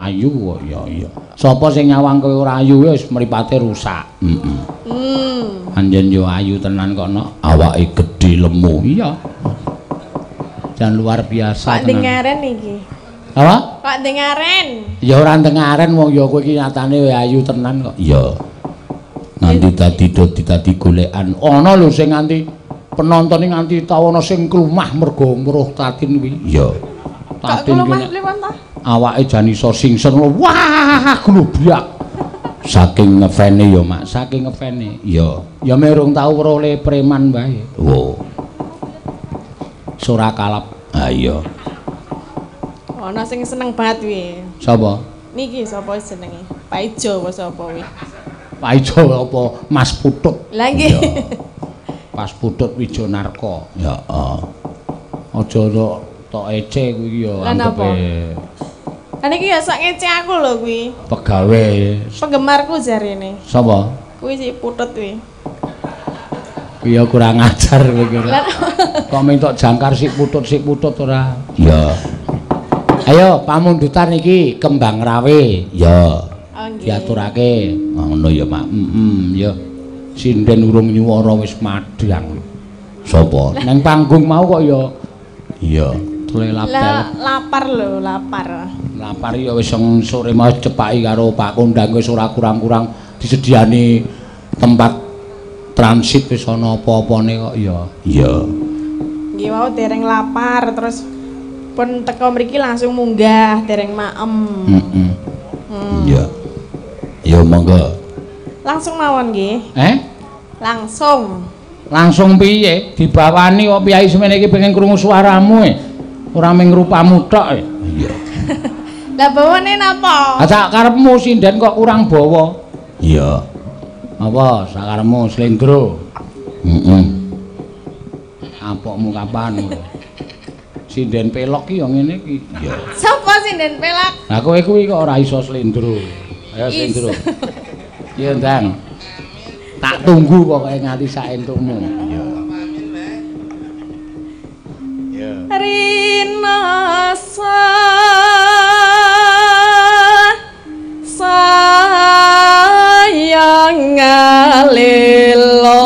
ayu kok ya iya. Sapa sing nyawang kowe ora ayu wis mripate rusak. Anjen yo ayu tenan kono, awake gedhe lemu. Iya. Jan luar biasa tenan. Kok dengaren iki? Apa? Kok dengaren? Ya ora dengaren wong ya kowe iki nyatane ayu tenan kok. Iya. Nganti dadi golekan. Ana lho sing nganti penonton iki nganti tawono sing klumah mergo weruh Tatin kuwi. Iya. Tatin kuwi. Awake jan iso singsen wah globrak. Saking ngefene ya Mak, saking ngefene. Iya. Ya merung tau weruh le preman wae. Oh. Sura kalap. Ah iya. Ana sing seneng banget kuwi. Sapa? Niki sapa jenenge? Pak Ijo apa sapa kuwi? Pak Ijo apa Mas Putut? Lah nggih. Pas Putut Wijonarko. Ya, aja tok ece kuwi ya anggepe. Lah niki ya sak ngece aku lho kuwi. Pegawe. Penggemarku jarene. Sapa? Kuwi si Putut kuwi. Iya kurang ajar kowe kira. Kok minta jangkar sik putut ora. Ya. Ayo pamundutan iki kembang rawe. Ya. Diaturake. Ngono ya, Mak. Ya. Sinden urung nyuwara wis madhang. Sapa? Nang panggung mau kok ya. Iya. Lapar lho, lapar. Lapar ya wis sore mau cepaki karo Pak Kondang wis ora kurang-kurang disediani tempat transit wis ana apa-apane kok ya. Iya. Nggih wau dereng lapar terus pun teko mriki langsung munggah dereng maem. Iya. Ya monggo. Langsung mawon nggih. Langsung. Langsung piye? Dibawani kok piyai semene iki pengen krungu suaramu ora mung rupamu tok. Iya. Lah bawane napa? Sak karepmu sinden kok kurang bawa. Iya. Apa sakarepmu slendro? Apokmu kapan? Sinden pelok ki ya ngene iki. Iya. Sapa sinden pelok? Lah kowe kuwi kok ora iso slendro. Ayo slendro. Iya, Ndang. Tak tunggu pokoke nganti sak entukmu. Iya. Iya. Rinasa sayang ngalilo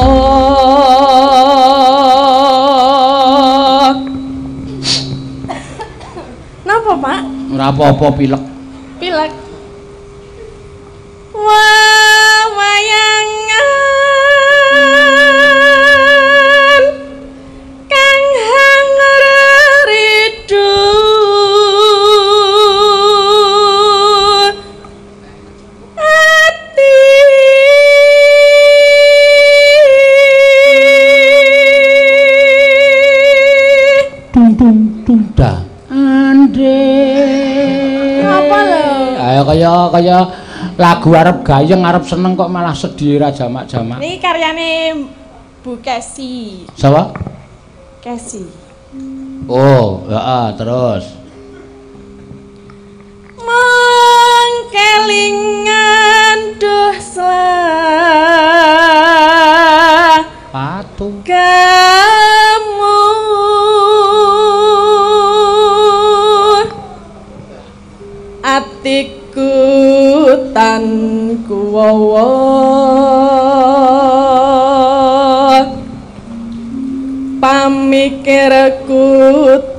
napa Pak? Ora apa-apa pilek. Pilek. Wayangan kang hanger ridu ati tung tung tung da ande apa lho kaya lagu arep gayeng arep seneng kok malah sedih ra jamak-jamak. Niki karyane Bu Kesi. Siapa? Kesi. Oh, heeh, terus. Mangkelingan duh slah. Patu. Kamu atiku tan kuwawa pamikirku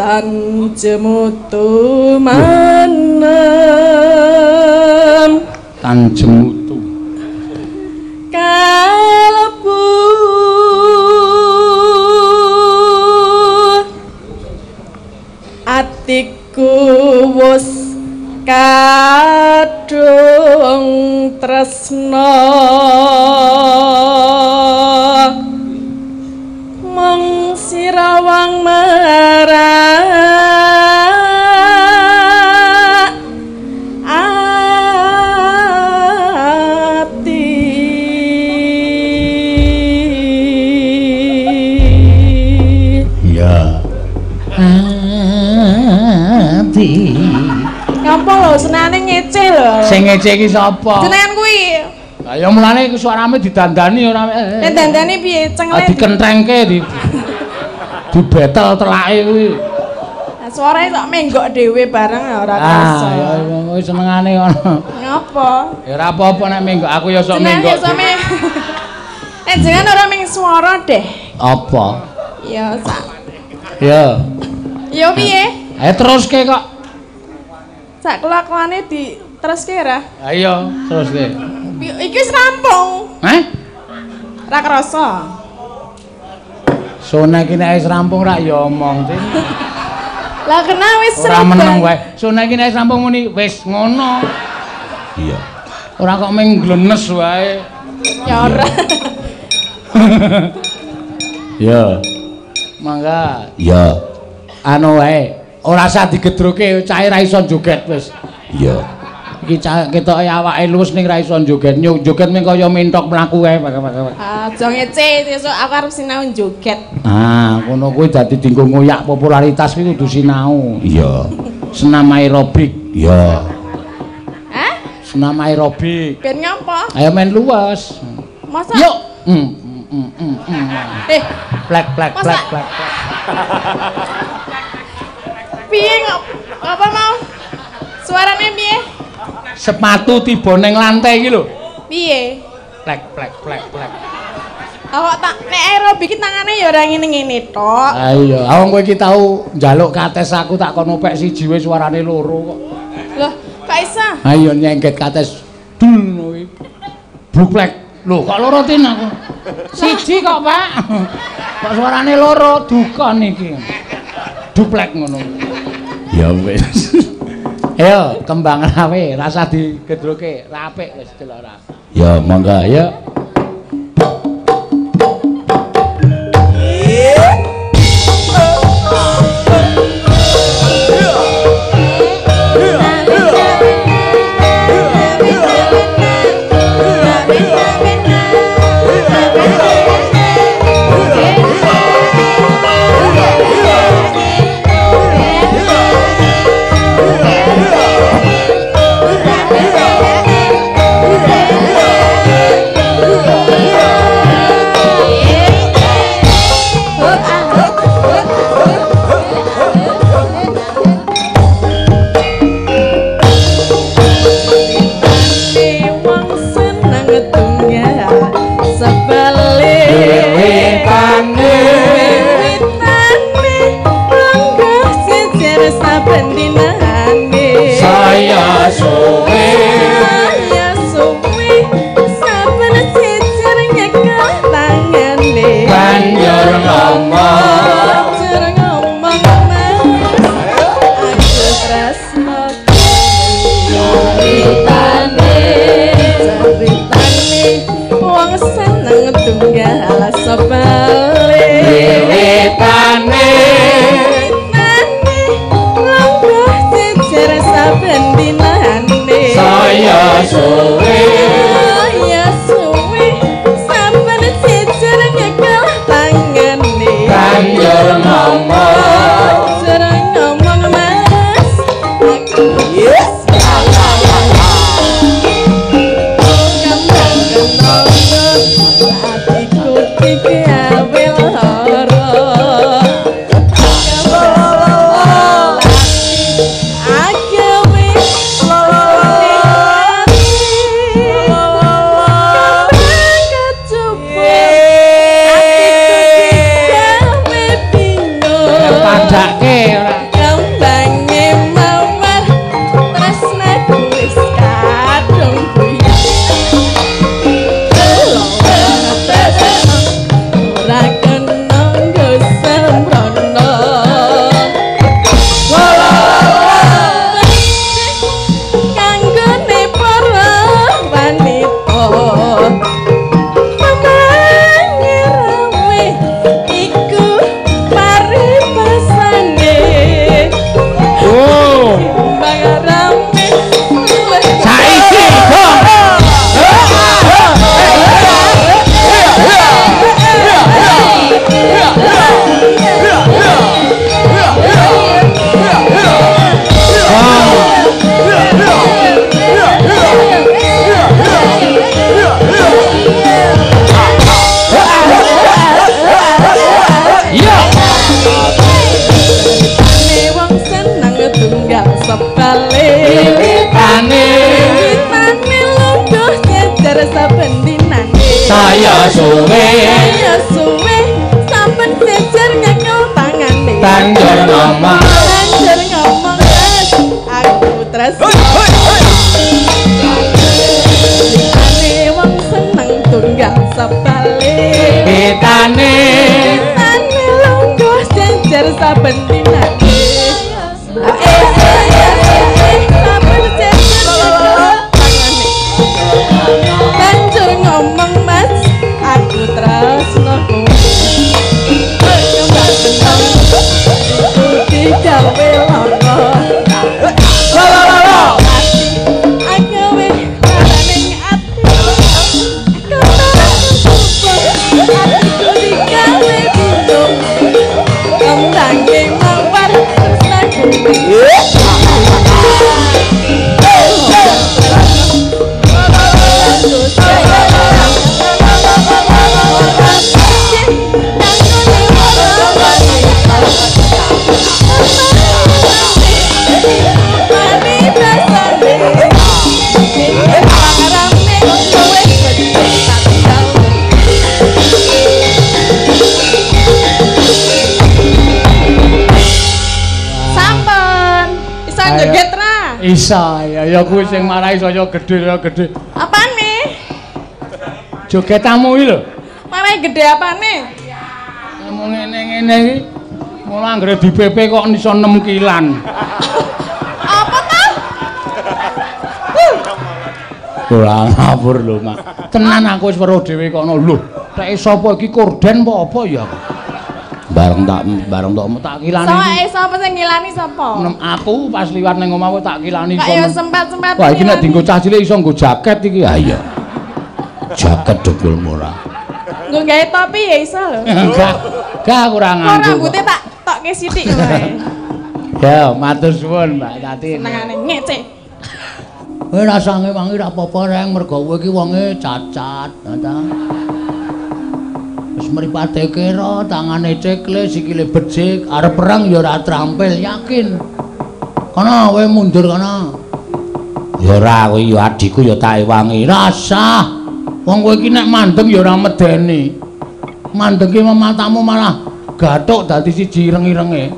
tan jemutu manem tan jemutu kalbu atiku wis kadung tresna mung sirawang merak ati ya ati ngapa lho senane ngece lho sing ngece iki sapa jenengan kuwi lah ya mulane iku suarane didandani ora nek dandane piye cenglet dikentrengke di betel telake kuwi suarane tok menggok dhewe bareng ora kerasa. Ah, wis senengane ngono. Ngapa? Ya ora apa-apa nek menggok, aku ya sok menggok. Jenengan ora ming swara deh. Apa? Ya sak. Ya. Ya piye? Teruske kok. Sak kelakuane diteruske ora? Ayo, teruske. Iki wis rampung. Ora kerasa. Sone iki nek wis rampung rak ya omong, Tin. Lah kena wis ora meneng wae. Sone iki nek wis rampung muni wis ngono. Iya. Ora kok ming glenes wae. Ya ora. Ya. Mangga. Ya. Anu wae, ora usah digedruke, cahe ra iso joget wis. Iya. Iki ketoke awake luwes ning ra iso joget. Joget ming kaya mentok mlaku wae. Aja ngece, sesuk aku arep sinau joget. Ah, ngono kuwi dadi dinggo ngoyak popularitas kuwi kudu sinau. Iya. Senam aerobik. Iya. Hah? Senam aerobik. Ben ngapa? Ayo main luwes. Masa? Yuk. Plek. Piye apa mau? Suarane piye? Sepatu tiba ning lantai iki lho. Piye? Plek. Awak tak nek aerobik iki tangane ya ora ngene-ngene tok. Ah iya, awang kowe iki tau njaluk kates aku tak kono pek siji wis suarane loro kok. Loh, gak isa. Ha iya nyengket kates dul kuwi. Bluplek. Lho, kok loro tin aku. Siji kok, Pak. Kok suarane loro dukon iki. Duplek ngono. Ya wis. Ayo, kembang rawe, rasa digedruke, apik wis delok ora. Ya, monggo, ya. suwe ya suwe saben jejer nyekel tangane banjur ngomong aku tresno ane wong seneng tunggang sebale pitane lungguh jejer saben dinane saben jejer tangane banjur ngomong mas aku tresno digawe loro agawe paraning ati atiku digawe bingung kembangke mawar tresnaku Isa ya kuwi sing marai saya gedhe. Apane? Jogetanmu iki lho. Marai gedhe apane? Kamu ngene-ngene iki mula anggere di-PP kok iso 6 kilan. Apa ta? Ora ngawur lho, Mak. Tenan aku wis weruh dhewe kono. Lho, teke sapa iki korden apa ya? Bareng tak kilani. Sapa sing ngilani sapa? Aku pas liwat ning omah tak kilani iso. Kaya sempat-sempat. Wah, iki nek dienggo cah cilik iso nggo jaket iki. Ha iya. Jaket degul murah. Nggo gawe topi ya iso lho. Gak kurang nganggo. Rambute tak tokke sithik wae. Ya, matur suwun, Mbak Tati. Senengane ngece. Kowe rasange wangi ra apa-apa reng mergo kowe iki wonge cacat, ta. Wis mripate kira, tangane cekle, sikile becik, arep perang ya ora trampil, yakin. Kana kowe mundur kana. Ya ora kowe ya adikku ya tak ewangi. Rasah. Wong kowe iki nek mandeng ya ora medeni. Mandenge matamu malah gathuk dadi siji ireng-irenge.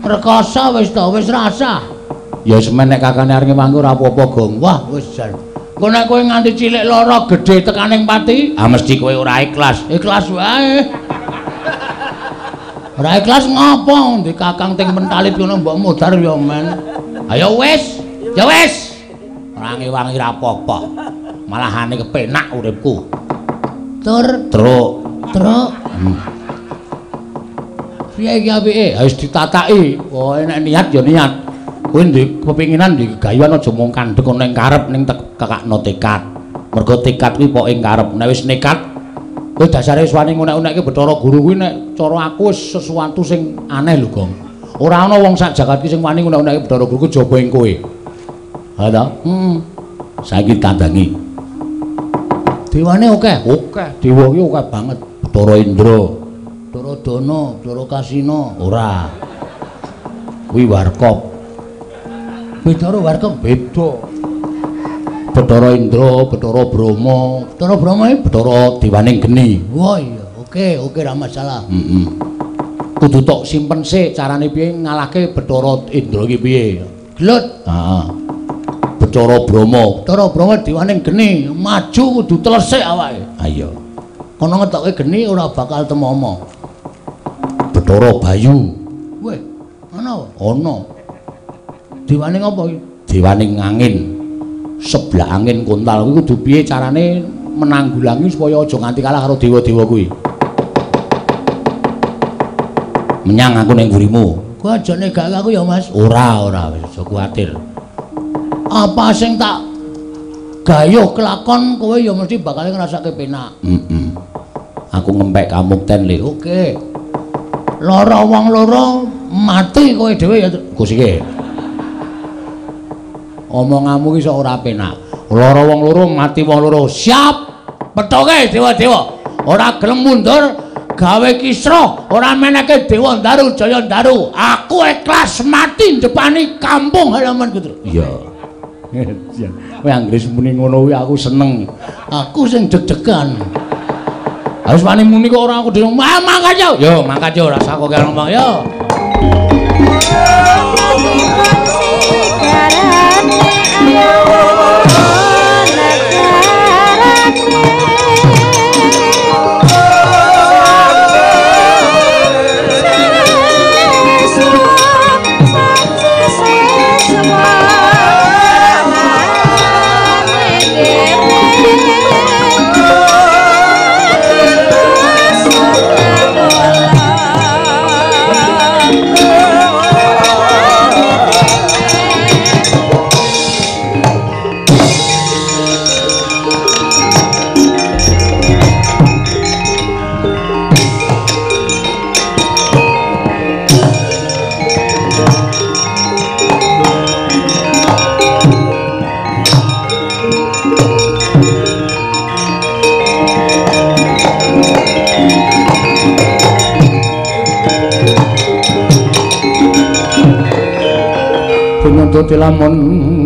Rekoso wis to, wis rasah. Ya semen nek kakane arep mangku ora apa-apa, Gong. Wah, wis jan. Kok nek kowe nganti cilik lara gedhe tekaning pati, mesti kowe ora ikhlas. Ikhlas wae. Ora ikhlas ngopo? Ndi kakang ting mentalip ngono mbok modar ya men. Ayo wis. Ya wis. Ora ngewangi ra apa-apa. Malahane kepenak uripku. Truk. Piye iki apike? Wis ditataki. Oh, nek niat ya niat. Kowe ndek kepinginan ndek gayuan aja mung kandhek ning karep ning kakakno tekad. Mergo tekad kuwi pokoke karep. Nek wis nekat, kowe dasare wis wani ngunek-unekke Bathara Guru kuwi nek cara aku wis sesuatu sing aneh lho, Gong. Ora ana wong sak jagat iki sing wani ngunek-unekke Bathara Guru kejaba ing kowe. Ha ta? Saiki kandangi. Dewane akeh. Dewa ki akeh banget. Bathara Indra, Bathara Dana, Bathara Kasina, ora. Kuwi Warkop. Bathara Warkop beda. Bathara Indra, Bathara Brahma. Bathara Brahma iki Bathara Dewaning Geni. Wah iya, oke ra masalah. Kudu tok simpen sik carane piye ngalahke Bathara Indra iki piye. Glut. Heeh. Bathara Brahma Dewaning Geni, maju kudu telesik awake. Ha iya. Kono ngetokke geni ora bakal temomo. Bathara Bayu. Weh, ana. Dewaning apa iki? Dewaning angin. Sebelah angin kontal kuwi kudu piye carane menanggulangi supaya aja nganti kalah karo dewa-dewa kuwi. Menyang aku ning ngurimu. Kowe aja negak aku ya, Mas. Ora, wis aja kuwatir. Apa sing tak gayuh kelakon kowe ya mesti bakal ngrasake penak. Aku ngempek kamukten le. Oke. Lara wong loro mati kowe dhewe ya Gus iki. Omonganmu iki sok ora penak. Lara wong loro mati wong loro. Siap. Petoke dewa-dewa. Ora gelem mundur gawe kisra, ora meneke Dewa Ndaru Jaya Ndaru. Aku ikhlas mati ndepani kampung halaman gitu. Iya. Kowe anggere muni ngono kuwi aku seneng. Aku sing deg-degan. Wis wani muni kok ora aku dhewe. Mangkat yo. Yo mangkat yo ora usah kok ngomong yo. Dadi lamun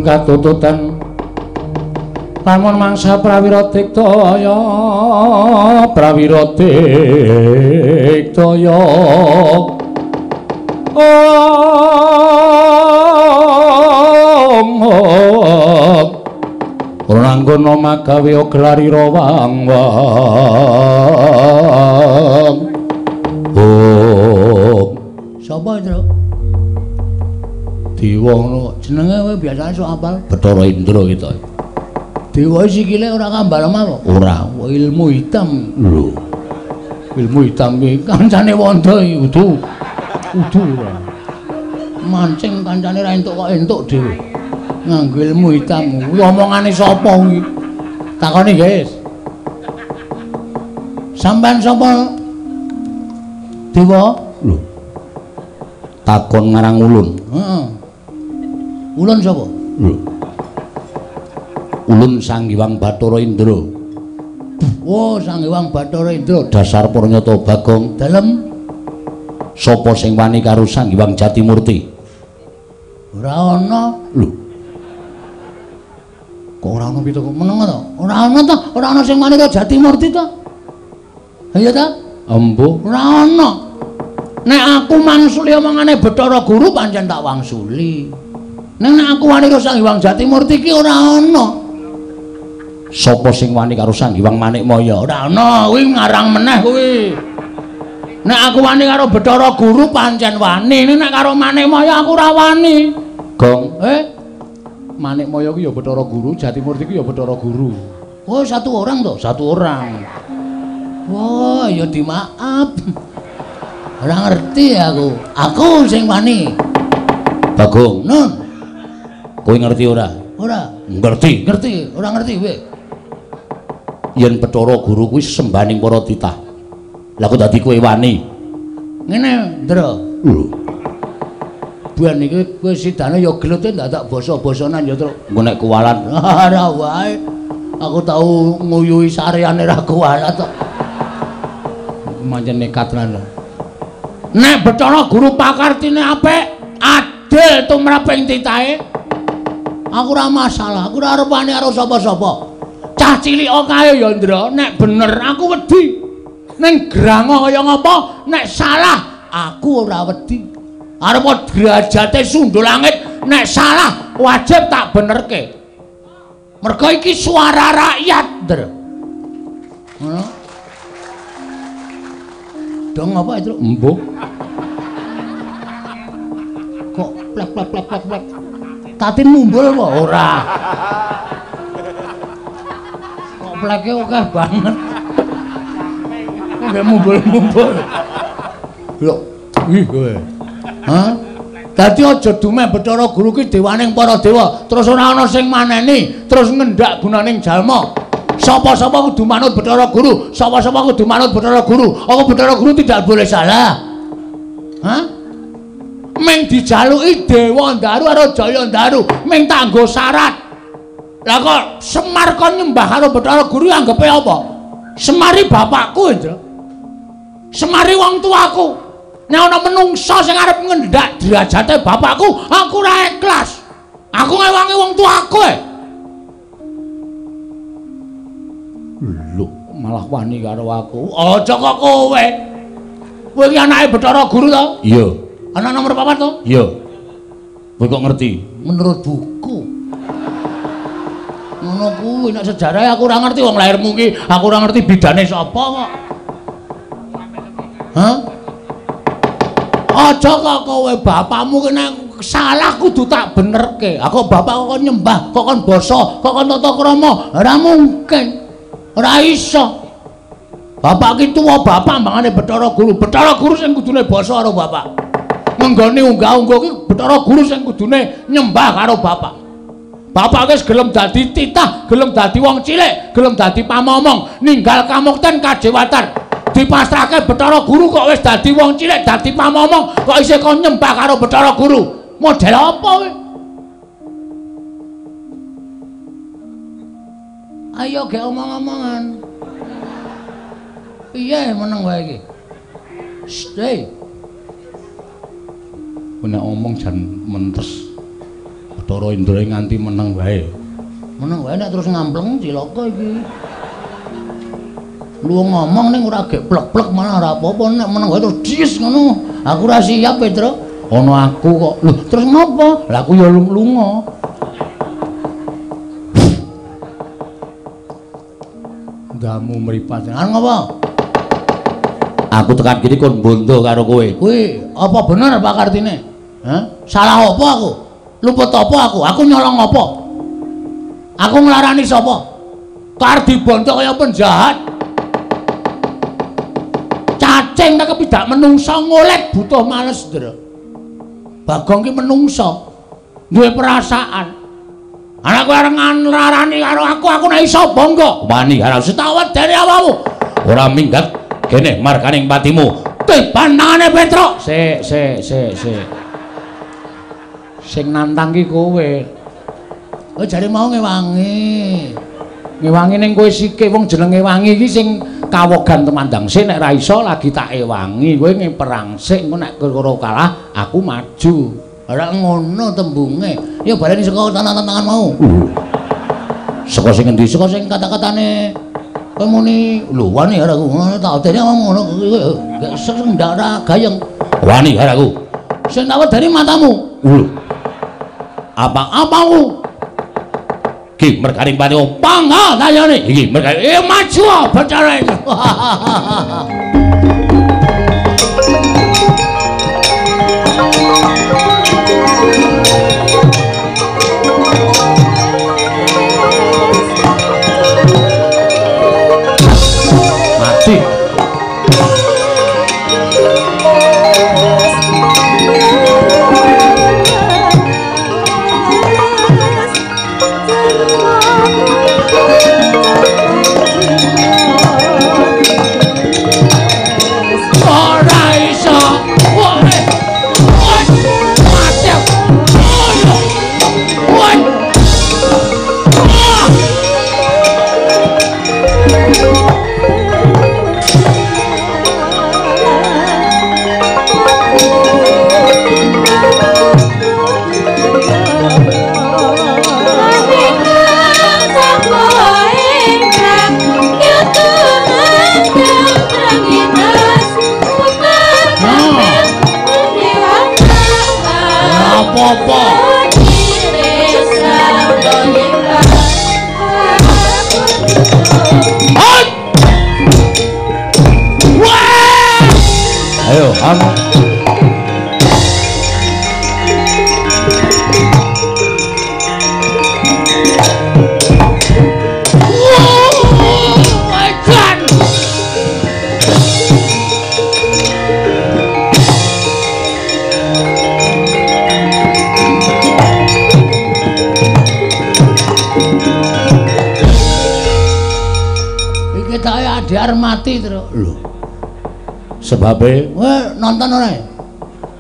katututan lamun mangsa prawira diktaya ora nggono magawe glarira wang-wang sapa itu Dewa ngono jenenge kowe biasane sok apal Bathara Indra gitu. Dewa sikile ora kambal apa? Ora, ilmu hitam lho. Ilmu hitam iki kancane Wanda iki udu ora. Mancing kancane ra entuk kok entuk dhewe. Nganggo ilmu hitam. Kuwi omongane sapa kuwi? Takoni, guys. Sampeyan sapa? Dewa? Lho. Takon ngarang Ulun. Heeh. Ulun sapa? Ulun Sang Hyang Bathara Indra. Oh, Sang Hyang Bathara Indra, dasar Pranyata Bagong dalem. Sapa sing wani karo Sang Hyang Jatimurti? Ora ana. Lho. Kok ora ana pitu meneng to? Ora ana to? Ora ana sing wani karo Jatimurti to? Iya ta? Embuh, ora ana. Nek aku mangsuli omongane Bathara Guru pancen tak wangsuli. Nek aku wani karo Sang Hyang Jatimurti iki ora ana. Sapa sing wani karo Sang Hyang Manikmaya? Ora ana, kuwi ngarang meneh kuwi. Nek aku wani karo Bathara Guru pancen wani, nek karo Manikmaya aku ora wani. Gong, Manikmaya kuwi ya Bathara Guru, Jatimurti kuwi ya Bathara Guru. Oh, satu orang toh, satu orang. Wah, ya dimaaf. Ora ngerti aku. Aku sing wani. Bagong, Nun. Kowe ngerti ora? Ora. Ngerti, ora ngerti kowe. Yen Bathara Guru kuwi sembaning para titah. Lah kok dadi kowe wani? Ngene, Ndra. Lho. Buan iki kowe sidane ya glete dadak basa-basanan ya terus engko nek kuwalat. Ora wae. Aku tau nguyuhi sareane ra kuwalat kok. Mancen nekat tenan. Nek Bathara Guru pakartine apik, adil tumraping titahe. Aku ora masalah, aku ora arep wani karo sapa-sapa. Cah cilik kae ya Ndra, nek bener aku wedi. Ning grango kaya ngapa, nek salah aku ora wedi. Arep derajate sundul langit, nek salah wajib tak benerke. Mergo iki suara rakyat, Ndra. Ngono. Dong apa itu? Embuh. Kok plek. Tatin mumbul apa? Ora. Kok pleke akeh banget. Kok mumbul. Lho, ih kowe. Hah? Dadi aja dumeh Bathara Guru ki dewaning para dewa, terus ora ana sing maneni, terus ngendak gunaning jalma. Sapa-sapa kudu manut Bathara Guru, sapa-sapa kudu manut Bathara Guru. Apa Bathara Guru tidak boleh salah? Hah? Meng dijaluki Dewa Ndaru karo Jaya Ndaru, meng tanggo syarat. Lah kok Semar kon nyembah karo Bathara Guru anggepe apa? Semari bapakku, Ndra. Semari wong tuaku. Nek ana menungsa sing arep ngendak derajate bapakku, aku ora ikhlas. Aku ngewangi wong tuaku. Lho, malah wani karo aku. Aja kok kowe. Kowe iki anake Bathara Guru to? Iya. Anak nomor 4 to? Iya. Kowe kok ngerti? Menurut buku. Ngono kuwi nek sejarah aku ora ngerti wong lairmu ki, aku ora ngerti bidane sapa kok. Hah? Aja kok kowe bapakmu kena salah kudu tak benerke. Aku bapak kok nyembah, kok kon basa, kok kon tata krama. Ora mungkin. Ora iso. Bapak ki tuwa bapak mangane Bathara Guru. Bathara Guru sing kudune basa karo bapak. Menggone unggah-ungguh ki Bathara Guru sing kudune nyembah karo bapak. Bapak wis gelem dadi titah, gelem dadi wong cilik, gelem dadi pamomong, ninggal kamukten kajewatan. Dipasrahke Bathara Guru kok wis dadi wong cilik, dadi pamomong, kok isih kon nyembah karo Bathara Guru. Model apa kowe? Ayo ge omong-omongan. Piye meneng wae iki? Stay. Nek omong jan mentes. Bathara Indra nganti meneng wae. Meneng wae nek terus ngampleng cilaka iki. Lu ngomong ning ora gek plek-plek malah ora apa-apa nek meneng wae terus dis ngono. Aku ora siap, Petro. Ono aku kok. Lho, terus ngopo? Lah aku ya lunga. Ndamu mripat. An ngopo? Aku tekan kene kon bondo karo kowe. Kuwi apa bener Pak Kartine? Hah? Salah apa aku? Luput apa aku? Aku nyolong apa? Aku nglarani sapa? Kar dibondo kaya penjahat. Cacing tak kepidak menungso ngolet butuh males, Ndra. Bagong ki menungso, duwe perasaan. Anak kowe areng nglarani karo aku nek iso bangga. Wani karo setawet dari awakmu. Ora minggat kene markaning patimu. Tibanane Petro. Sing nantang ki kowe. Oh jare mau ngewangi. Ngewangi ning kowe sikik wong jenenge wangi iki sing kawogan temandang sik nek ra iso lagi tak ewangi kowe ngeperang sik engko nek karo kalah aku maju. Ora ngono tembunge. Ya baleni saka tantangan mau. Saka sing endi? Saka sing kata-katane kowe muni lho wani karo aku. Ngono tak dene ngono gak sing ndak ora gayeng. Wani karo aku. Sing tak wedani matamu. Lho. Apa-apaku? Iki mergaring pati opang ha tayane iki mergaring maju Bathara itu. Mati. Ayo, iki tak adiar mati terus. Lho. Sebabe, nonton ora?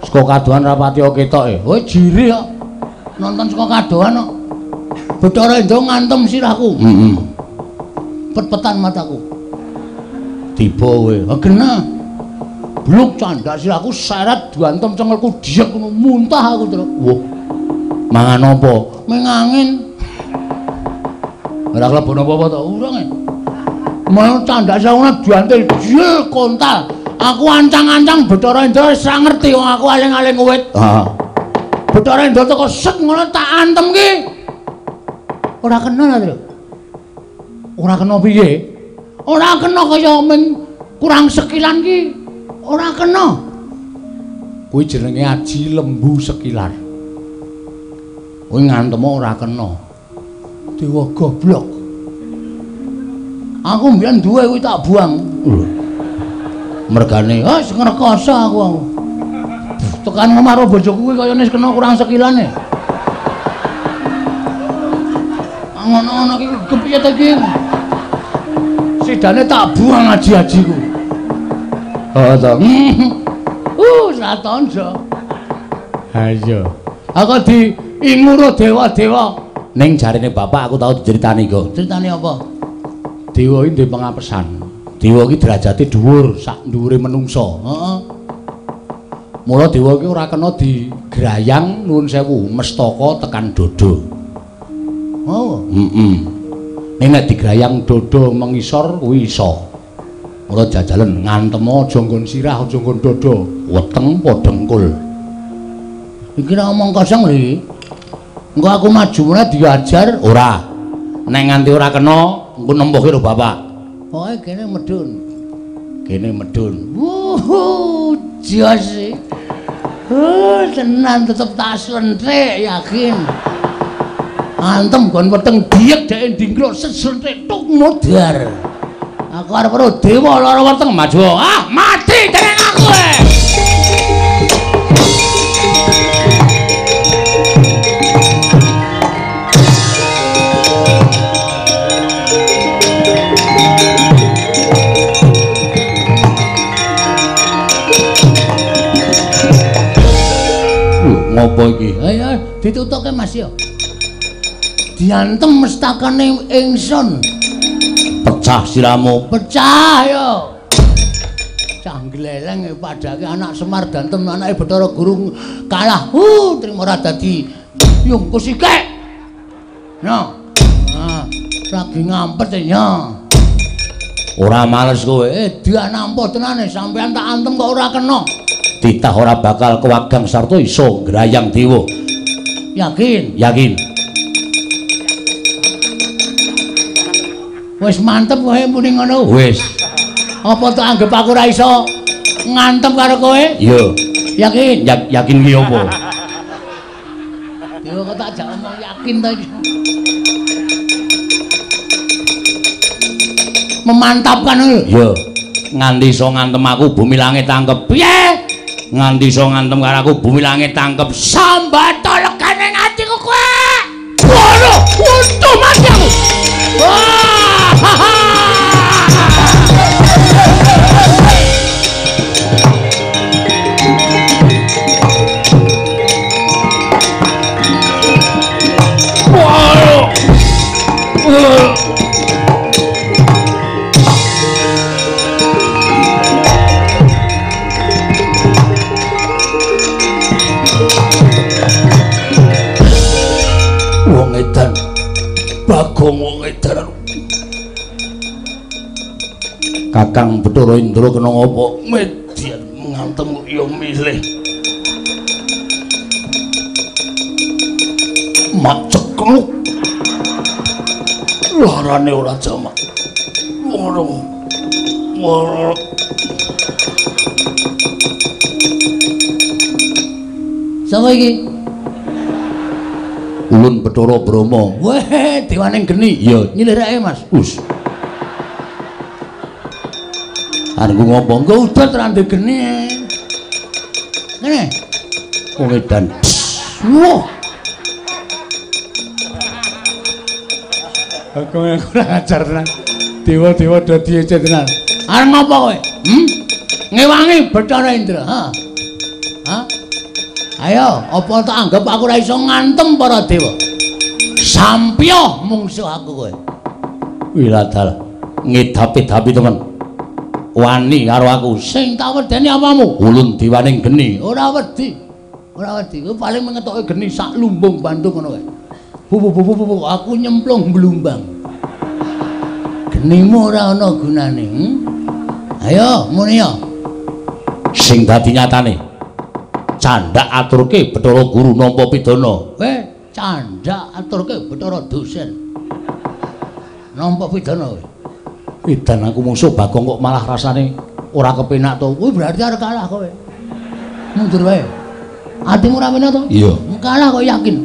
Saka kadohan rapati ketoke. Kowe jiri kok. Nonton saka kadohan kok. Bathara Indra ngantem sirahku. Heeh. Pet-petan mataku. Tiba kowe. Genah. Bluk candak sirahku seret diantem cengelku diek ngono muntah aku terus. Wah. Mangan apa? Mengangin. Ora klebu napa-apa to? Urung. Mau candak sauna diantil jil kontal. Aku ancang-ancang Bathara Indra wis ra ngerti wong aku aling-aling wit. Heeh. Bathara Indra teko set ngono tak antem ki. Ora kena lho. Ora kena piye? Ora kena kaya ming kurang sekilan ki. Ora kena. Kuwi jenenge aji lembu sekilar. Kuwi ngantem ora kena. Dewa goblok. Aku mbiyen duwe kuwi tak buang. Mergane, wis ngrekoso aku. Tekan karo bojoku kuwi kaya wis kena kurang sekilane. Ngono-ngono iki kepiye ta iki? Sidane tak buang aji-ajiku. Oh ta. Satonjo. Ha iya. Aku diinguro dewa-dewa. Ning jarine bapak aku tau diceritani kok. Ceritane apa? Dewa iki ndek pengapesan. Dewa iki derajate dhuwur, sak dhuwure menungsa. Heeh. Mula dewa iki ora kena digrayang nuwun sewu, mestaka tekan dodo. Oh, Nek nek digrayang dodo mengisor kuwi iso. Mula jajalen ngantem aja nggon sirah, aja nggon dodo, weteng padha engkul. Iki nek omong kosong lho iki. Engko aku maju meneh diajar ora. Nek nganti ora kena, engko nempuh karo bapak. Pokoke kene medun. Kene medun. Jos. Tenan tetep tak slenthik yakin. Antem gon weteng diek dhek ndingkluk seslenthik tuk modar. Aku arep karo dewa lara weteng maju. Ah, mati dening aku. Ngopo iki? Ayo ditutuke Mas yo. Diantem mestakane ingsun. Pecah siramu, pecah yo. Canggleleng padake anak Semar dantem anake Bathara Guru kalah. Trimo ora dadi yungkus iki. No. Ah, lagi ngampet ya. Ora males kowe. Dia nampa tenane sampean tak antem kok ora kena. Titah ora bakal kewagang sarta iso grayang dewa. Yakin? Yakin. Wis mantep kowe muni ngono. Wis. Apa tak anggap aku ora iso ngantem karo kowe? Iya. Yakin? Yakin ki apa? Dewa kok tak jak omong yakin ta iki. Memantapkan lho. Iya. Nganti iso ngantem aku bumi langit tangkep. Piye? Nganti iso ngantem karo aku bumi langit tangkep sambata legane atiku kowe. Waduh, untung mati aku. Wong edan Bagong wong edan Kakang Bathara Indra kena ngopo median ngantem ya milih mak cekluk larane ora jamak woro sapa iki Ulun Bathara Brama. Weh, dewaning geni. Ya, nyilirake Mas. Us. Arep ngopo? Engko udat ra ndek geni. Ngene. Wong edan. Wah. Aku kurang ajar tenan. Dewa-dewa dadi ece tenan. Arep ngopo kowe? Ngewangi Bathara Indra, ha? Hah? Ayo, apa tak anggap aku ora iso ngantem para dewa? Sampya mungsuh aku kowe. Wiladal ngedapi-dapi temen. Wani karo aku sing tak wedeni apamu? Ulun diwaning geni. Ora wedi. Ora wedi. Kowe paling mengetoke geni sak lumbung Bandung ngono kae. Bu, aku nyemplung blumbang. Genimu ora ana gunane. Ayo muni ya. Sing dadi nyatane. Candhak aturke Bathara Guru nampa pidana. Candhak aturke Bathara dosen. Nampa pidana kowe. Edan aku musuh Bagong kok malah rasane ora kepenak to. Kuwi berarti arep kalah kowe. Mundur wae. Atimu ora penak to? Iya. Kalah kok yakin.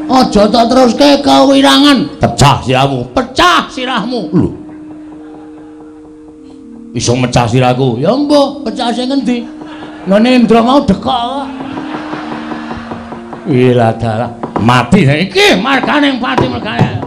Aja tak teruske kewirangan. Pecah sirahmu, pecah sirahmu. Lho. Iso mecah sirahku. Ya mbah, pecah sing endi? Ngene Indra mau dekok kok. Ila dalah mati iki margane pati margane.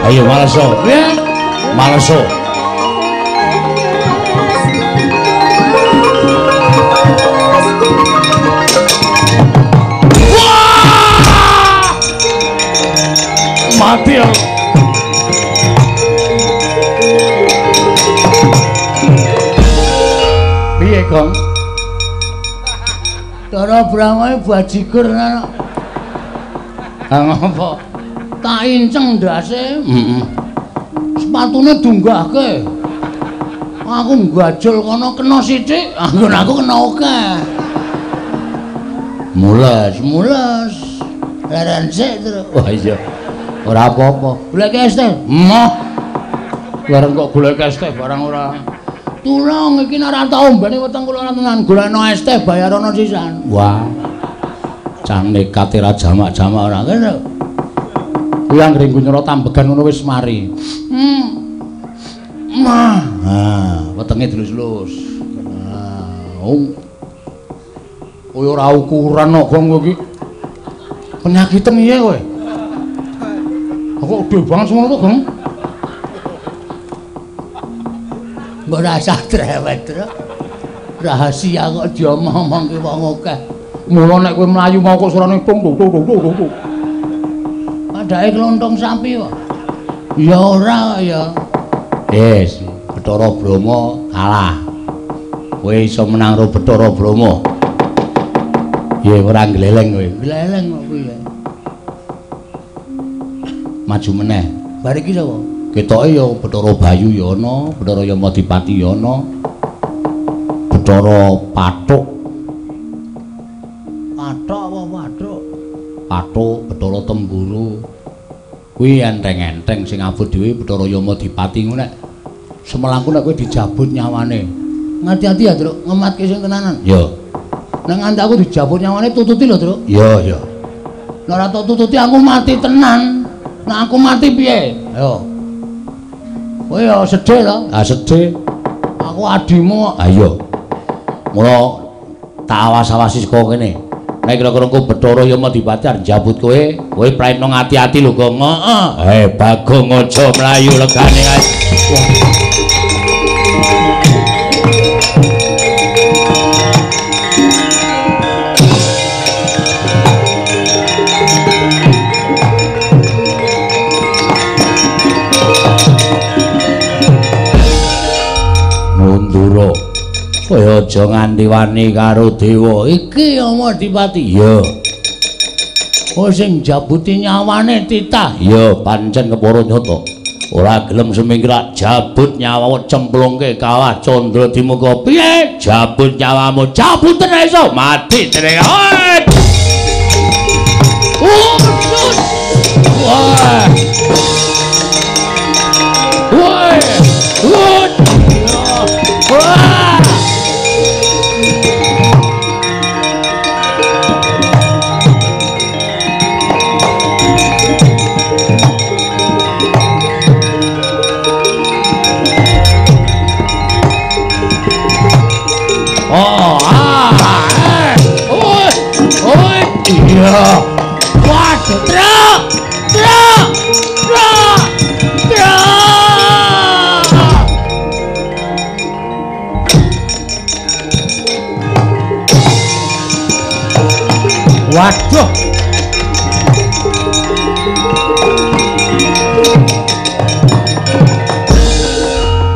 Ayo Malaso, ya? Malaso. Wah! Mati ya. Piye, Gong? Cara Brahma bajigur ana. Ngapa? Tak inceng ndase. Sepatune dunggahke. Aku nggajul kono kena sithik, aku kena akeh. Mules. Leren sik terus. Wah iya. Ora apa-apa. Golek es teh. Moh. Bareng kok golek es teh barang ora. Tulung iki nek ora tau mbene weteng kula tenan golekno es teh bayarono sisan. Wah. Can nekat ra jamak-jamak ora kene. Yang ringku nyoro tambegan ngono wis mari. Wetenge dilus-lus. Kowe ora ukuran kok Gong iki. Penyakiten iya kowe. Kok gede banget ngono to, Gong? Mbok rasa trewet, Tru. Rahasia kok diomong-omongke wong akeh. Mula nek kowe mlayu mau kok surane tung. Padahal kelontong sapi kok. Ya ora ya. Wis, Bathara Brahma kalah. Kowe iso menang karo Bathara Brahma. Ya ora gleleng kowe. Gleleng kok piye. Maju meneh. Bar iki sapa? Ketoke ya Bathara Bayu ya ana, Bathara Yamadipati ya ana. Bathara Pathuk. Pathuk apa Pathuk? Pathuk, Bathara Temburu. Kuwi enteng-enteng sing abot dhewe Bathara Yamadipati ngono nek semelangku nek kowe dijabut nyawane. Ngati-ati ya, Truk, ngematke sing tenanan. Ya. Nek nganti aku dijabut nyawane tututi lho, Truk. Ya. Nek ora tak tututi aku mati tenan. Nek aku mati piye? Ayo. Kowe ya sedih to? Ah sedih. Aku adimu. Ah iya. Mula tak awas-awasi saka kene. Nek kira-kira engko Bathara Yamadipati arep njabut kowe praetno ngati-ati lho, Gong. Heeh. Bagong aja mlayu legane ae. Mundura. Kowe aja nganti wani karo dewa. Iki Yamadipati. Ya. Oh sing jabuti nyawane titah. Ya pancen kepara nyata. Ora gelem semingkrak jabut nyawamu cemplungke kawah Candra Dimuka. Piye? Jabut nyawamu, jabut tenan iso mati tenan. Wah. Waduh.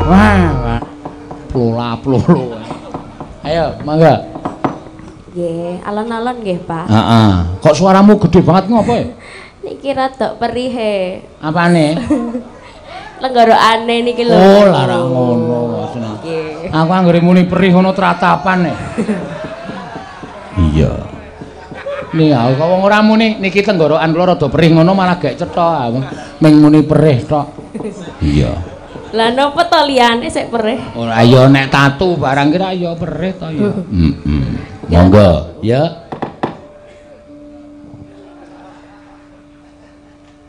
Wah, plula-plulu. Ayo, mangga. Nggih, alon-alon nggih, Pak. Heeh. Kok suaramu gede banget ngopo ya? Niki rada perih e. Apane? Lenggorokane niki lho. Oh, larang ngono. Nggih. Aku anggere muni perih ngono tratapan e. Iya. Nih, aku kok wong ora muni niki tenggorokan kula rada perih ngono malah gek cetha. Ming muni perih tok. Iya. Lah napa to liyane sik perih? Ora ya nek tatu barang kira ya perih to ya. Heeh. Monggo, ya.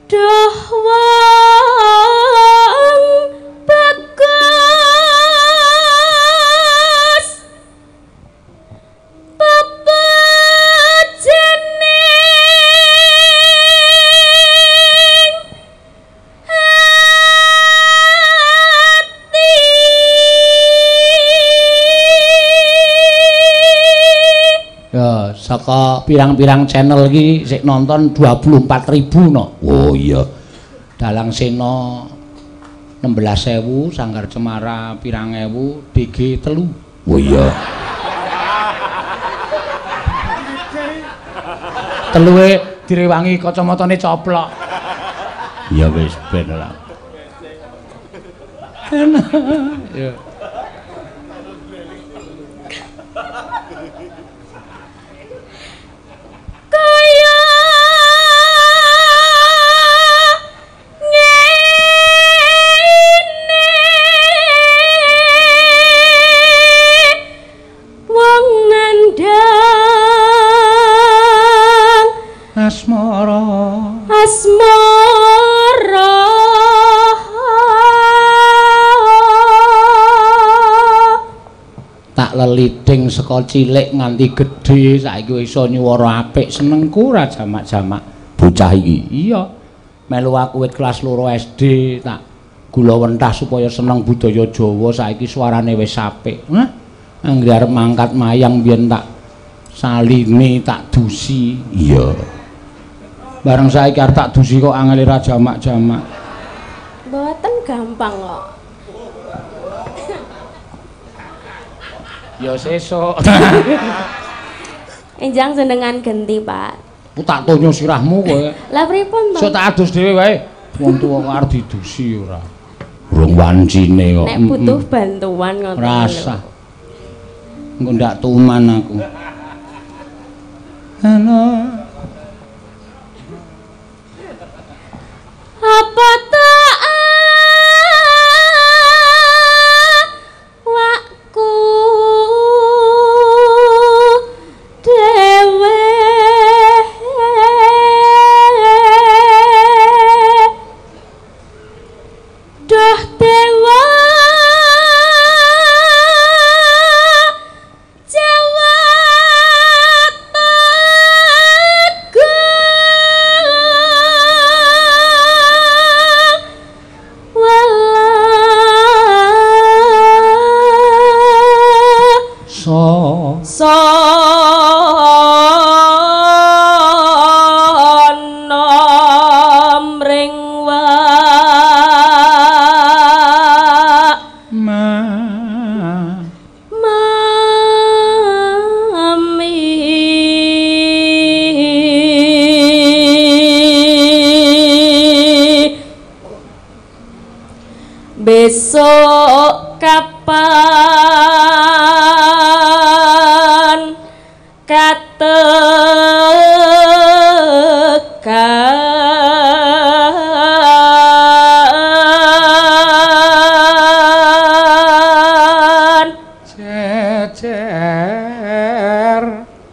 Duh wong bagus pepejening hati ya saka pirang-pirang channel iki sik nonton 24.000 no. Oh iya. Dalang Sena 16.000, Sanggar Cemara pirang ewu, DG 3. Oh iya. Teluwe direwangi kacamatane coplok. Ya wis ben lah. Ya. kaya ngene wong nandang Asmara. Tak leliding saka cilik nganti gedhe saiki iso nyuwara apik senengku ra jamak-jamak bocah iki. Iya. Melu aku wit kelas 2 SD tak gula wentah supaya seneng budaya Jawa saiki suarane wis apik. Hah? Anggere arep mangkat mayang biyen tak saline tak dusi. Iya. Bareng saiki arep tak dusi kok angel ra jamak-jamak. mboten gampang kok. Ya sesuk. Enjang jenengan genti, Pak. Ku tak tonyo sirahmu kowe. Lah pripun to? Sok tak adus dhewe wae. Wong tuwa kok arep didusi ora. Urung wancine kok. Nek butuh bantuan ngoten. Rasa. Engko ndak tuman aku. Ana apa tak wakku dewe doh dewa Jawa sono mring besok kapan katekan jejer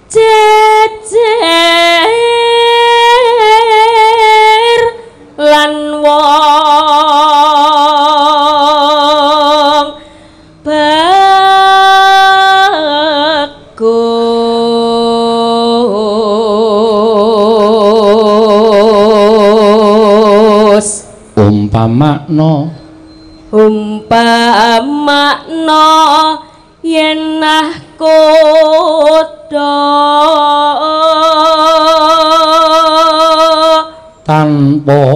jejer lan wong bagus umpamakna yen nah kodho tanpa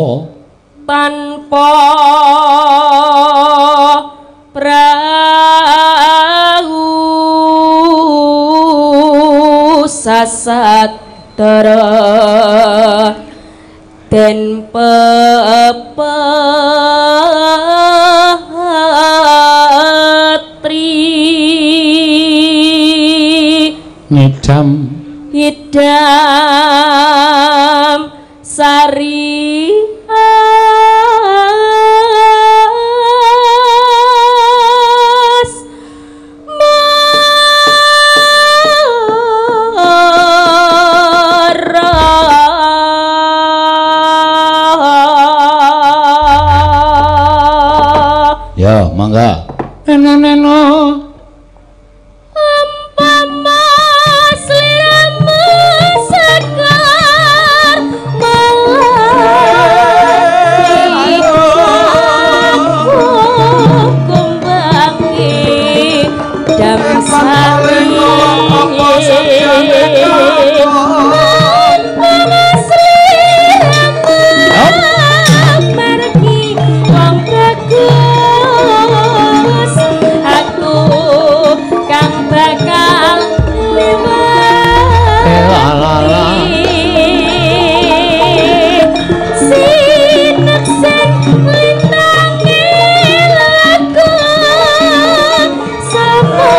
prahu sasatra den pepetri idam sari ya mangga neno umpama sliramu sekar malai kumbangi damsari umpama sliramu pergi wong bagus aku kang bakal sinek sing lintangi laku sama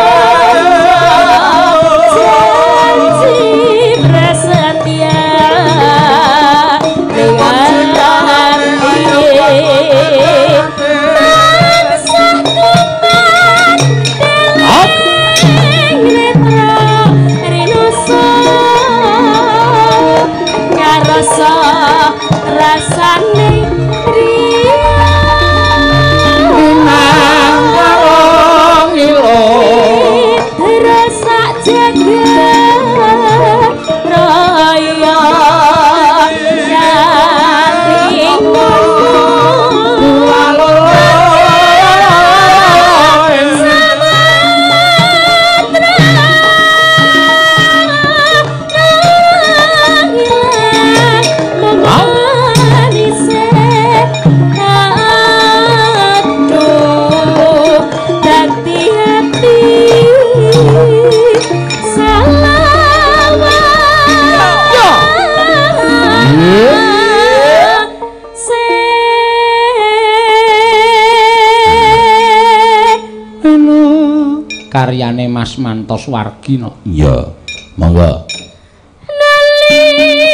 janji prasetya rasane nang warung ilo rasa jagat raya yati karyane Mas Mantos Wargina. Iya, monggo. Nalikane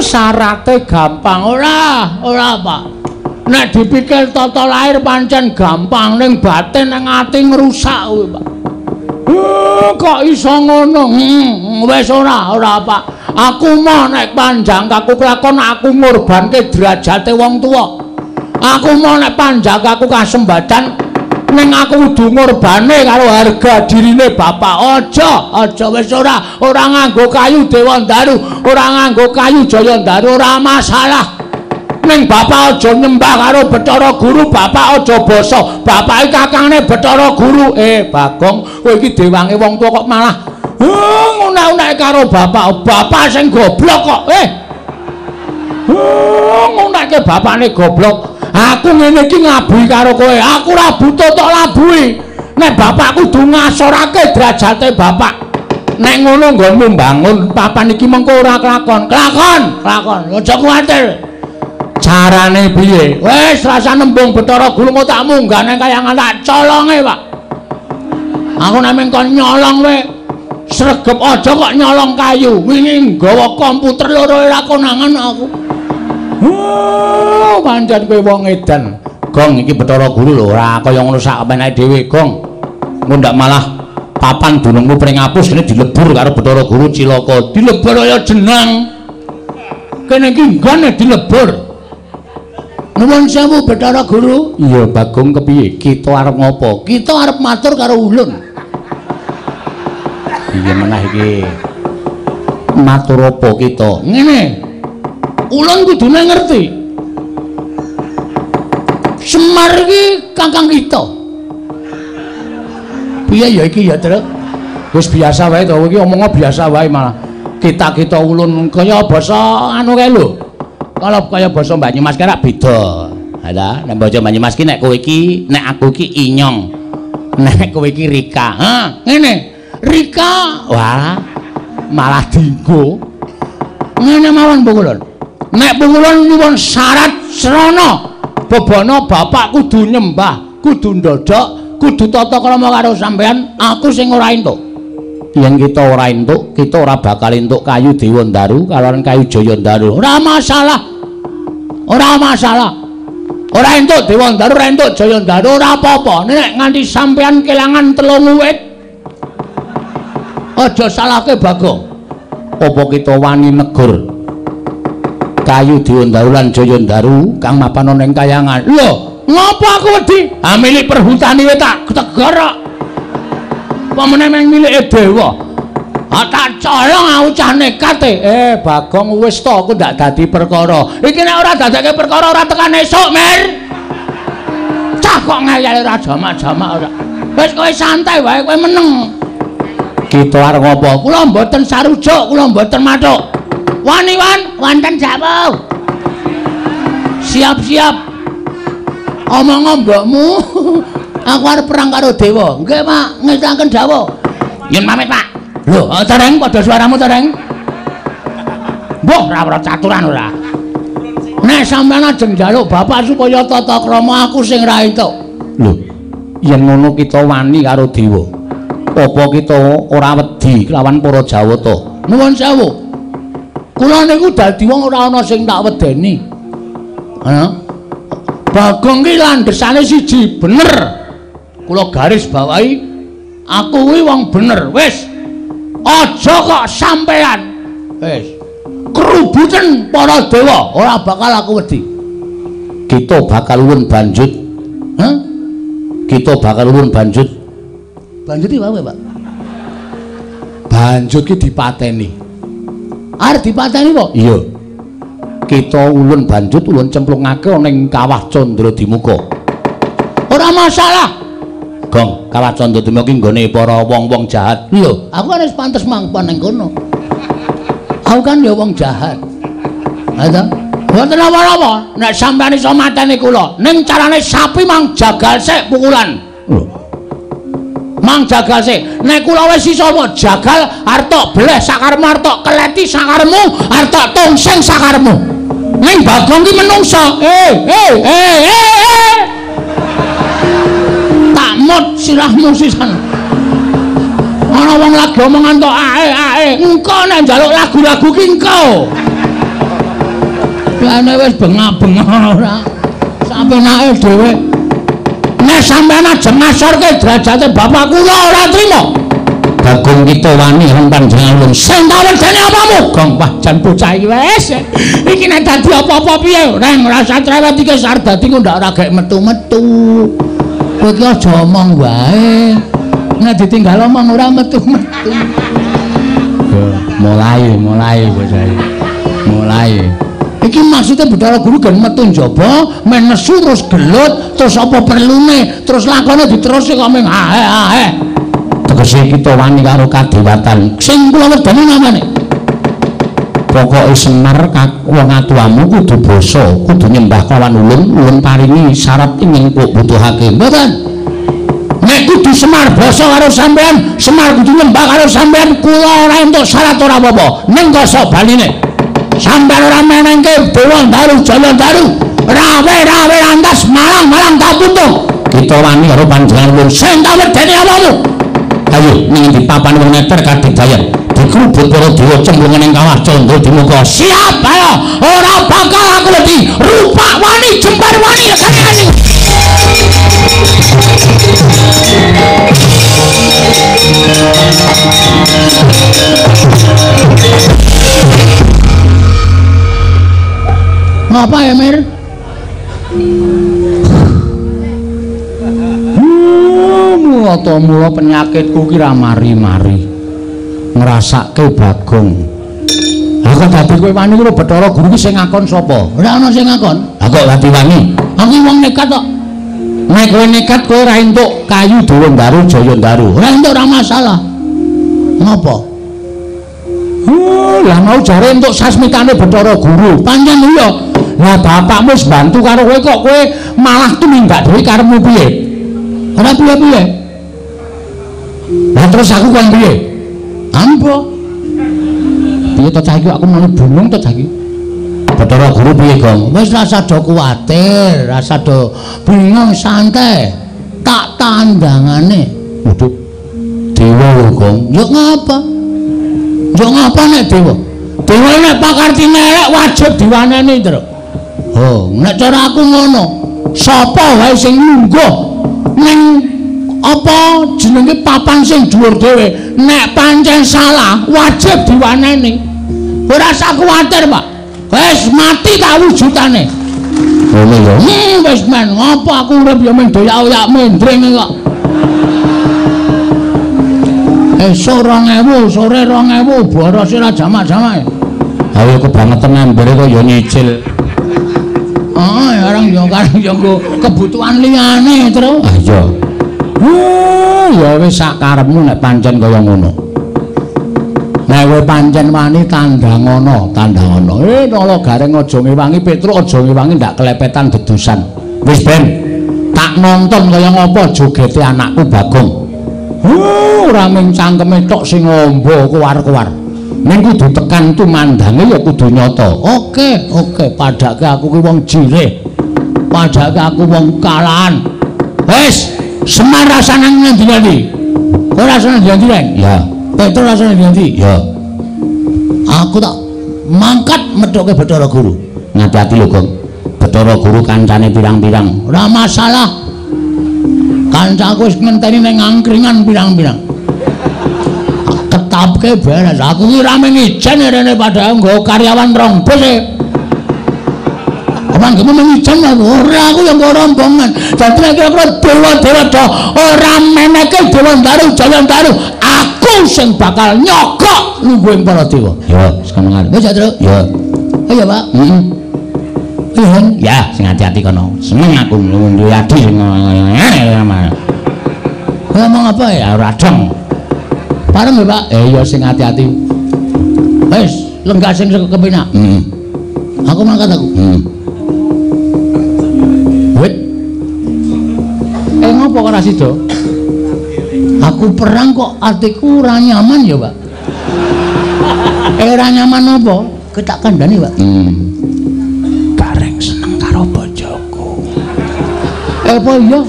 Syarate gampang ora Pak. Nek dipikir tata lair pancen gampang ning batin ning ati ngrusak kuwi Pak. Kok iso ngono? Wis ora Pak. Aku mau nek panjang aku kelakon aku ngorbanke derajate wong tuwa. Aku mau nek panjang aku kasembadan ning aku kudu ngorbane karo harga dirine bapak. Aja wis ora nganggo kayu Dewa Ndaru, ora nganggo kayu Jaya Ndaru ora masalah. Ning bapak aja nyembah karo Bathara Guru, bapak aja basa. Bapake kakangne Bathara Guru. Bagong, kowe iki dewange wong tuwa kok malah ngunek-unek karo bapak. Bapak sing goblok kok. Ngunekke bapakne goblok. Aku ngene iki ngabui karo kowe. Aku ora butuh tok labui. Nek bapak kudu ngasorake derajate bapak. Nek ngono nggonmu mbangun papan iki mengko ora kelakon. Kelakon. Aja kuwatir. Carane piye? Wis rasa nembung Bathara Guru kok tak munggah nang kayangan tak colonge, Pak. Aku nek kon nyolong kowe sregep aja kok nyolong kayu. Wingi nggawa komputer loro ora konangan aku. Pancen kowe wong edan. Gong iki Bathara Guru lho, ora kaya ngono sak penake dhewe, Gong. Engko ndak malah papan dunungmu pring apus kene dilebur karo Bathara Guru cilaka. Dilebur kaya jenang. Kene iki nggone dilebur. Nuwun sewu Bathara Guru. Iya, Bagong kepiye? Kita arep ngopo? Kita arep matur karo ulun. Iya menah iki. Matur apa kita? Ngene. Ulun kudune ngerti. Semar iki kakang kita. Piye ya iki ya, Truk? Wis biasa wae to, iki omongnya biasa wae malah. Kita ulun kaya basa anu kae lho. Kalau kaya basa Banyumas ki rak beda. Ha, nek basa Banyumas ki nek kowe iki, nek aku iki Inyong. Nek kowe iki Rika. Ngene. Rika, wah malah dinggo. Ngene mawon Pungulun. Nek Pungulun nyuwun syarat srana, bebana bapak kudu nyembah, kudu ndodok, kudu tata krama karo sampean, aku sing ora entuk. Yen kita ora entuk, kita ora bakal entuk kayu Dewa Ndaru kalawan kayu Jaya Ndaru. Ora masalah. Ora masalah. Ora entuk Dewa Ndaru, ora entuk Jaya Ndaru, ora apa-apa. Nek nganti sampean kelangan 3 wit, aja salahke Bagong. Apa kita wani negur kayu Dewa Ndaru lan Jaya Ndaru kang mapan ana ing kayangan. Lho, ngapa aku wedi? Ha milik perhutani wae tak tegar kok. Apa meneh milike dewa? Tak colong aku cah nekat Bagong wis to aku ndak dadi perkara. Iki nek ora dadake perkara ora tekan esuk, Mir. Cah kok ngeyel ora jamak-jamak ora. Wis kowe santai wae, kowe meneng. Kita arep ngopo? Kula mboten sarujuk, kula mboten mathuk. Wani wonten jawab. Siap-siap. Omong mbokmu. Aku arep perang karo dewa. Nggih, Pak, ngestaken dawuh. Yen pamit, Pak. Lho, tereng padha suaramu tereng. Mbah, ora caturan ora. Nek sampeyan ajeng njaluk bapak supaya tata krama aku sing ra entuk. Lho, yen ngono kita wani karo dewa. Apa kita ora wedi lawan para Jawata? Nuwun sewu. Kula niku dadi wong ora ana sing tak wedeni. Bagong ki landhesane siji, bener. Kula garis bawahi aku kuwi wong bener. Wis. Aja kok sampean. Wis. Kerubutan para dewa ora bakal aku wedi. Kita bakal ulun banjut. Kita bakal ulun banjut. Banjut iki wae, Pak. Banjut ki dipateni. Arep dipateni kok? Iya. Kita ulun banjut ulun cemplungake ning kawah Candra-Dimuka. Ora masalah. Gong, kawah Candra-Dimuka ki nggone para wong-wong jahat. Lho, aku kan wis pantes mangpan ning kono. Aku kan ya wong jahat. Ha ta? Mboten apa-apa. Nek sampeyan iso mateni kula, ning carane sapi mang jagal sik pukulan. Lho. Mang jagal sik. Nek kula wis iso jagal arep bleh sakarmu, arep keleti sakarmu, arep tongseng sakarmu. Ning Bagong ki menungsa. Tak mut sirahmu sisan. Ana wong lagi omongan tok ae. Engko nek njaluk lagu-lagu ki engko. Lane wis bengak-bengok ora. Sampenake dhewe. Nek sampeyan ajeng ngasorke derajate bapak kula ora trima. Bagong kita wani lan panjenengan ulun. Sing tawedene apamu? Gong wah jan bocah iki wis. Iki nek dadi apa-apa piye? Reng rasa cerewet iki sar dadi ndak ora gek metu-metu. Kowe iki aja omong wae. Nek ditinggal omong ora metu-metu. Mulai bocah iki. Mulai. Iki maksudnya Bathara Guru gen metu njaba, men nesu terus gelut, terus apa perlune, terus lakone diterusi kok meng ae. Tegese kita wani karo kadewatan. Sing kula wedani namane. Pokoke Semar wong atuamu kudu basa, kudu nyembah kawan ulun paringi syarat ing kok butuhake. Mboten. Nek kudu Semar basa karo sampean, Semar kudu nyembah karo sampean, kula ora entuk syarat ora apa-apa. Ning kasa baline. Sampai orang menengke Dewa Daru Jaya Daru rawe lantas malang kapuntung kita wani karo panjenengan ulun sing tawedene apamu ayo ning di papan wong neter kadidayan dikrubut para dewa cemplungan ing kawah candra dimuka siap ayo ora bakal aku wedi rupa wani jembar wani kayane ngapa ya Mir? Mula penyakitku ki ra mari-mari. Ngrasake Bagong. Lah kok dadi kowe wani karo Bathara Guru ki sing ngakon sapa? Ora ana sing ngakon. Lah kok dadi wani? Aku wong nekat kok. Nek kowe nekat kowe ora entuk kayu Dewa Daru Jaya Daru. Ora entuk ora masalah. Ngapa? Lah mau jare entuk sasmitane Bathara Guru. Pancen iya. Lah bapakmu wis bantu karo kowe kok kowe malah tumindak dhewe karepmu piye? Ora piye-piye. Lah terus aku kon piye? Ambo. Piye to cah iki aku muni bingung to cah iki. Bathara Guru piye, Gong? Wis rasa do kuwatir, rasa do bingung santai. Tak tandangane. Waduh. Dewa lho, Gong. Yo ngapa? Yo ngapa nek dewa? Dewa nek pakartine elek wajib diwaneni, Tru. Oh, nek cara aku ngono. Sapa wae sing lungguh ning apa jenenge papan sing dhuwur dhewe, nek pancen salah wajib diwaneni. Ora usah kuwatir, Pak. Wis mati tak wujudane. Ngono ya. Wis men, ngopo aku urip ya mung doyak-oyak mendring kok. Sore 2000 boros ora jamak-jamak. Ayo kebangetan embere kok ya nyicil. Orang yo kadang kebutuhan liyane, Tru. Ah iya. Ya wis sak karepmu nek pancen kaya ngono. Nek kowe pancen wani tandangono. Nala gareng aja ngewangi Petruk, aja ngewangi ndak kelepetan dedusan. Wis ben tak nonton kaya ngapa jogete anakku Bagong. Ora mung cangkeme tok sing ngombo kuwar-kuwar. Ning kudu tekan tumandange ya kudu nyata. Oke, padake aku ki wong jireh. Padake aku wong kalahan. Wis, Semar rasane ngendi-endi? Kowe rasane ngendi, Reng? Ya. Petruk rasane ngendi? Ya. Aku tak mangkat medhoke Bathara Guru. Ngati-ati lho, Gong. Bathara Guru kancane pirang-pirang. Ora masalah. Kancaku wis ngenteni ning angkringan pirang-pirang. Ketapke beres. Aku ki rame ngijen rene padahal nggo karyawan rong bus e. Apa nggo ngijen ora aku yang nggo rombongan. Dadi nek kira dewa-dewa do ora meneke Dewa Daru Jaya Daru, aku sing bakal nyokok lungguhing para dewa. Ya, sekarang wis Tru. Ya. Ayo, Pak. Ya, sing hati-hati kono. Seneng aku duwe adi sing ngomong apa ya ora dong. Pareng lho, Pak. Ya sing hati-hati. Wis, lenggah sing kepenak. Aku mangkat aku. Wit. Ngopo kok ora sida? Aku perang kok atiku ora nyaman ya, Pak. Ora nyaman apa? Ketak kandhani, Pak. Bareng seneng karo bojoku. Apa iya?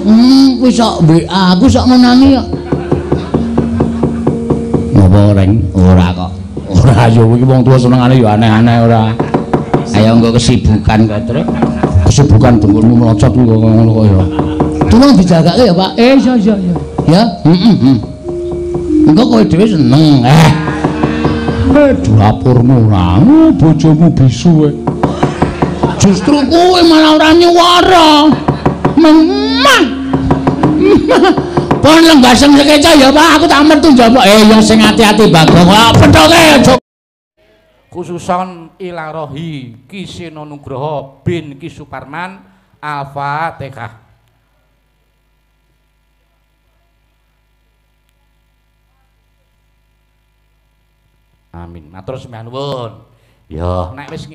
Wis sok WA aku sok menangi kok. Reng ora kok. Ora yo iki wong tuwa senengane yo aneh-aneh ora. Ayo engko kesibukan kok, Truk. Kesibukan dengkulmu melocot ngono kok ya. Tolong dijagake ya, Pak. Iya. Ya, engko kowe dhewe seneng. Lapurmu ora, bojomu bisu. Justru kowe malah ora nyuwara. Memang. Pon lenggaseng sekeca ya, Pak. Aku tak metu njaba. Ya sing ati-ati, Bagong. Pethoke aja. Khususon ilarohi Kiseno Nugroho bin Ki Suparman Al-Fatihah. Amin. Matur sembah nuwun. Ya, nek wis